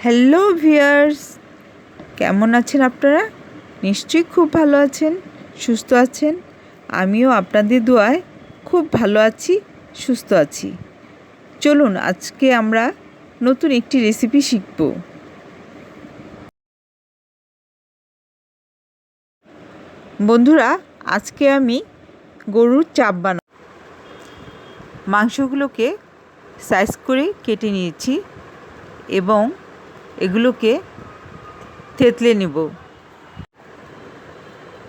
Hello viewers, কেমন আছেন আপনারা? নিশ্চয়ই খুব ভালো আছেন, সুস্থ আছেন। আমিও আপনাদের দোয়ায় খুব ভালো আছি, সুস্থ আছি। চলুন আজকে আমরা নতুন একটি রেসিপি শিখব। বন্ধুরা, আজকে আমি গরুর চাপ বানাবো। মাংসগুলোকে সাইজ করে কেটে নিয়েছি এবং এগুলোকে থেতলে নেব।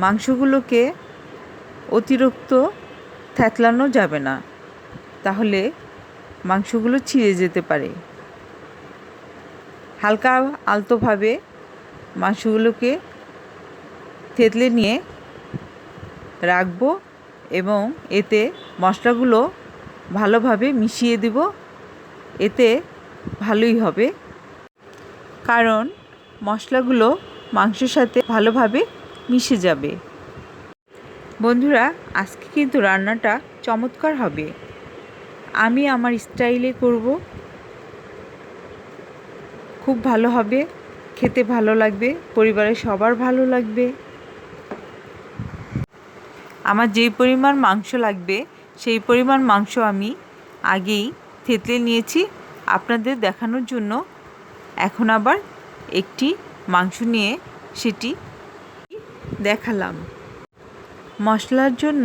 মাংসগুলোকে অতিরিক্ত থেতলানো যাবে না, তাহলে মাংসগুলো ছিঁড়ে যেতে পারে। হালকা আলতোভাবে মাংসগুলোকে থেতলে নিয়ে রাখবো এবং এতে মশলাগুলো ভালোভাবে মিশিয়ে দেব। এতে ভালোই হবে, কারণ মশলাগুলো মাংসের সাথে ভালোভাবে মিশে যাবে। বন্ধুরা, আজকে কিন্তু রান্নাটা চমৎকার হবে। আমি আমার স্টাইলে করব, খুব ভালো হবে, খেতে ভালো লাগবে, পরিবারের সবার ভালো লাগবে। আমার যেই পরিমাণ মাংস লাগবে সেই পরিমাণ মাংস আমি আগেই থেতলে নিয়েছি আপনাদের দেখানোর জন্য। এখন আবার একটি মাংস নিয়ে সেটি দেখালাম। মশলার জন্য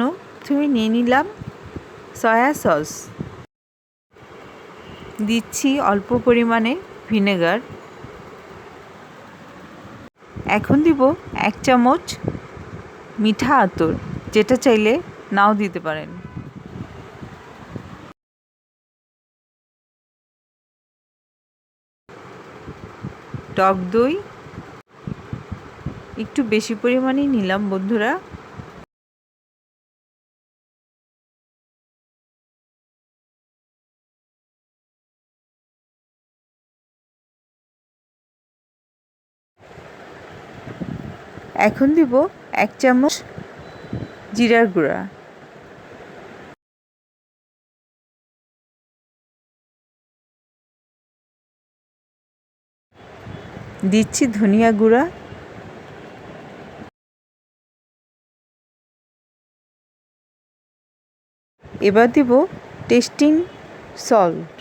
নিয়ে নিলাম সয়া সস, দিচ্ছি অল্প পরিমাণে ভিনেগার, এখন দিব 1 চামচ মিঠা আতর, যেটা চাইলে নাও দিতে পারেন। টক দই একটু বেশি পরিমাণেই নিলাম বন্ধুরা। এখন দিব 1 চামচ জিরার গুঁড়া, দিচ্ছি ধনিয়া গুঁড়া, এবার দিব টেস্টিং সল্ট,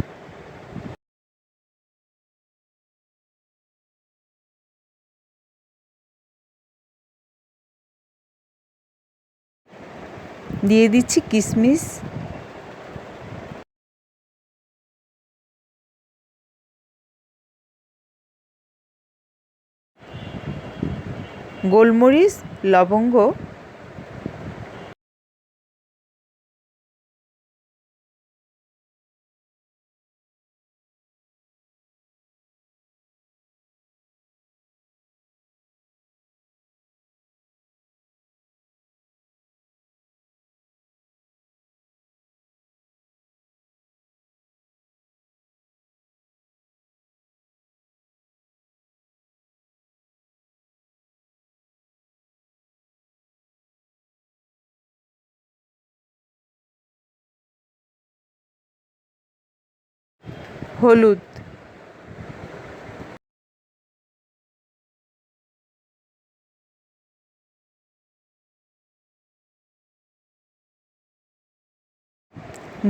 দিয়ে দিচ্ছি কিশমিশ, গোলমরিচ, লবঙ্গ, হলুদ,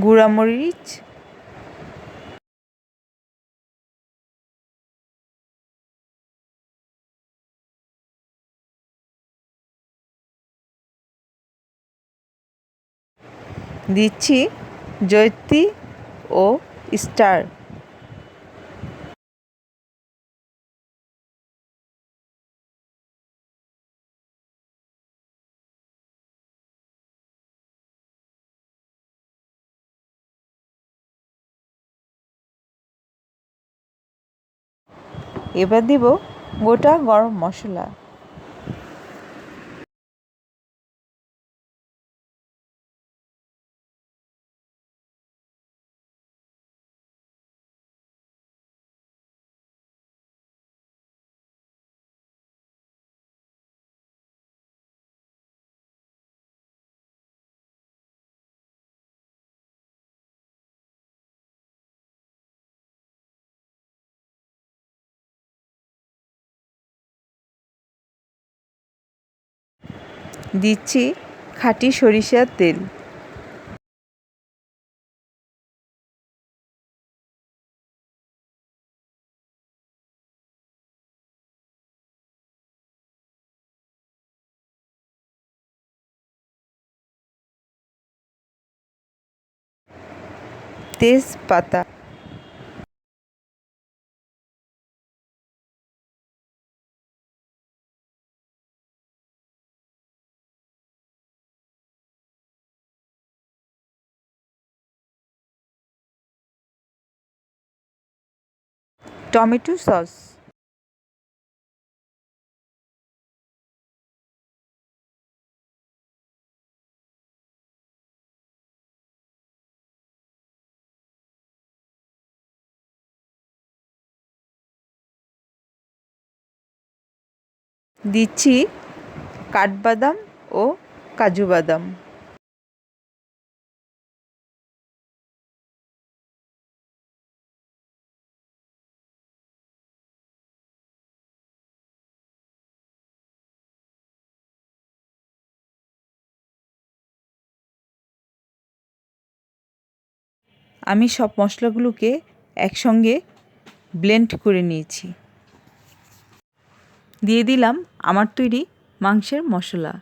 গুঁড়ামরিচ, দিচ্ছি জয়িত্রী ও স্টার। এবার দিব গোটা গরম মশলা, দিচ্ছি খাঁটি সরিষার তেল, তেজপাতা, টমেটো সস, দিচ্ছি কাঠবাদাম ও কাজু বাদাম, আমি সব মশলাগুলোকে একসঙ্গে ব্লেন্ড করে নিয়েছি। দিয়ে দিলাম আমার তৈরি মাংসের মশলা।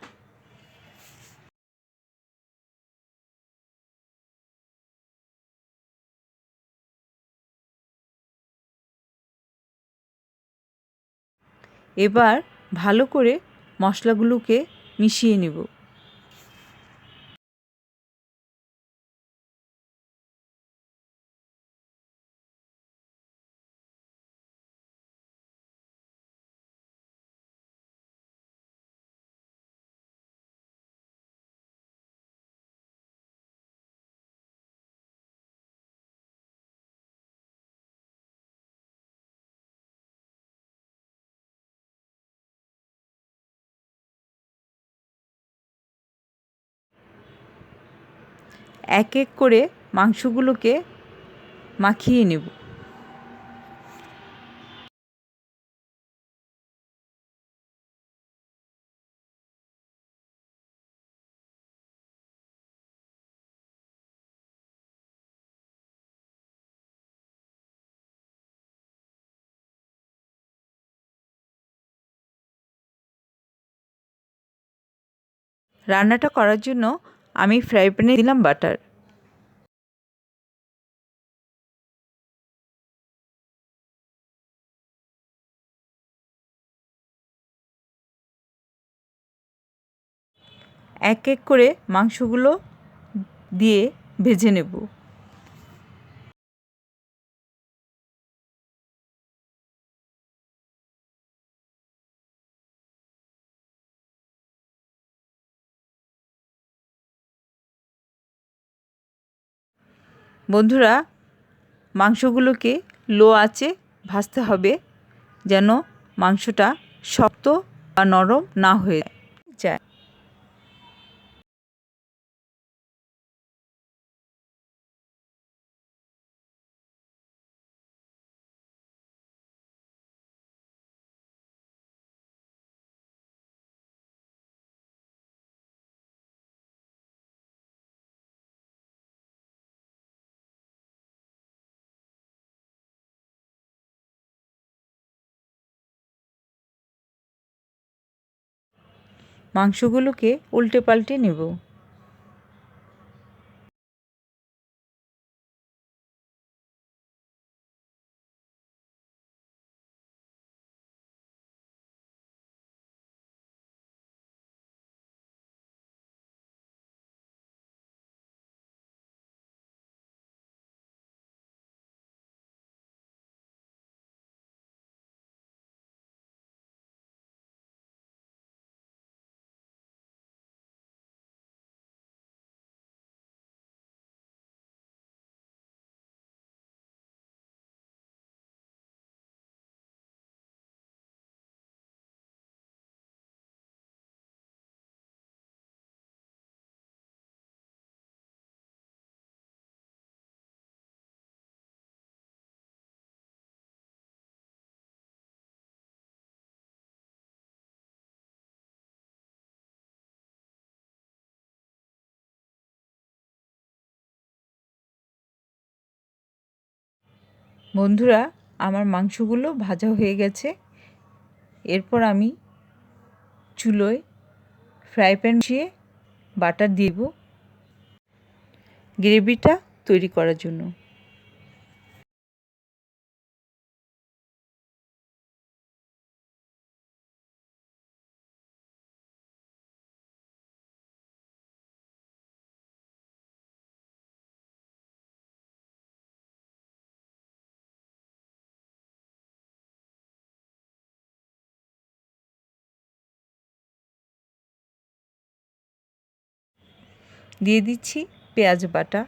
এবার ভালো করে মশলাগুলোকে মিশিয়ে নেব। এক এক করে মাংসগুলোকে মাখিয়ে নেব। রান্নাটা করার জন্য আমি ফ্রাই প্যানে দিলাম বাটার। এক এক করে মাংসগুলো দিয়ে ভেজে নেব। বন্ধুরা, মাংসগুলোকে লো আঁচে ভাজতে হবে যেন মাংসটা শক্ত বা নরম না হয়ে যায়। মাংসগুলোকে উল্টে পাল্টে নেব। বন্ধুরা, আমার মাংসগুলো ভাজা হয়ে গেছে। এরপর আমি চুলোয় ফ্রাই প্যান বসিয়ে বাটার দিয়ে দেব গ্রেভিটা তৈরি করার জন্য। দিয়ে দিচ্ছি পেঁয়াজ বাটা,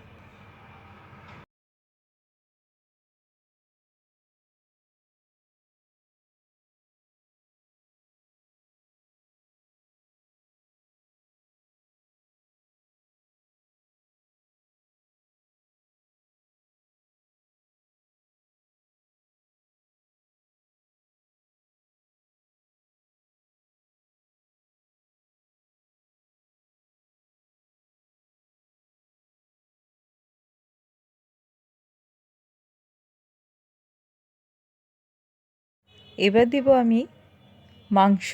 এবার দেব আমি মাংস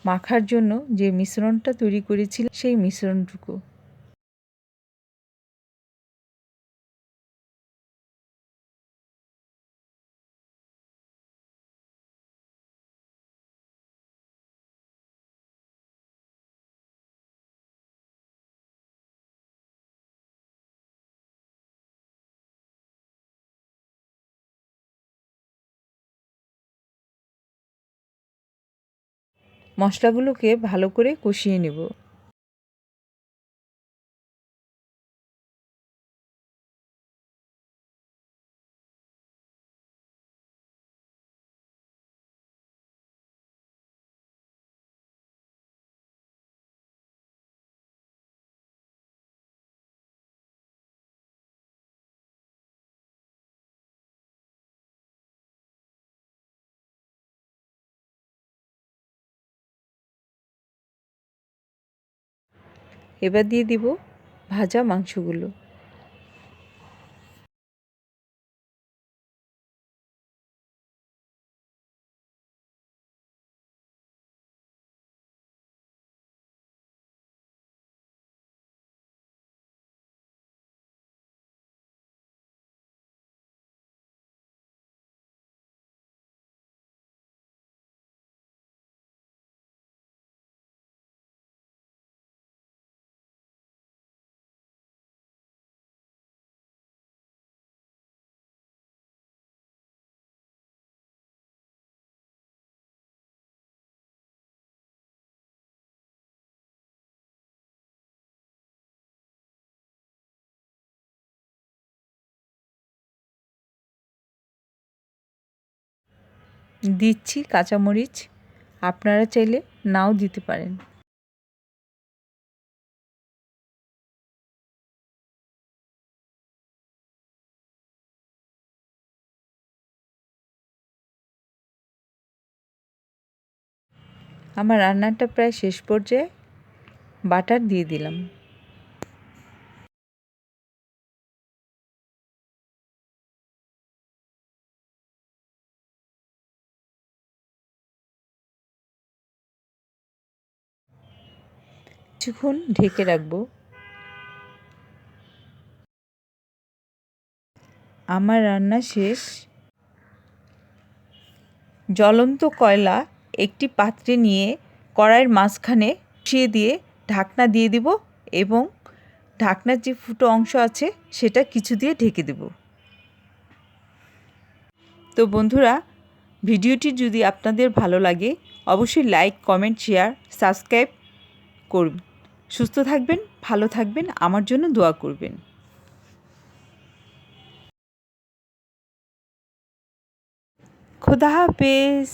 মাখার জন্য যে মিশ্রণটা তৈরি করেছিলাম সেই মিশ্রণটুকু। মশলাগুলোকে ভালো করে কষিয়ে নেব। এবার দিয়ে দিব ভাজা মাংসগুলো। দিচ্ছি কাঁচামরিচ, আপনারা চাইলে নাও দিতে পারেন। আমার রান্নাটা প্রায় শেষ পর্যায়ে, বাটার দিয়ে দিলাম। কিছুক্ষণ ঢেকে রাখবো। আমার রান্না শেষ। জ্বলন্ত কয়লা একটি পাত্রে নিয়ে কড়াইয়ের মাঝখানে বসিয়ে দিয়ে ঢাকনা দিয়ে দিব এবং ঢাকনার যে ফুটো অংশ আছে সেটা কিছু দিয়ে ঢেকে দেব। তো বন্ধুরা, ভিডিওটি যদি আপনাদের ভালো লাগে অবশ্যই লাইক, কমেন্ট, শেয়ার, সাবস্ক্রাইব করুন। সুস্থ থাকবেন, ভালো থাকবেন, আমার জন্য দোয়া করবেন। খোদা হাফেজ।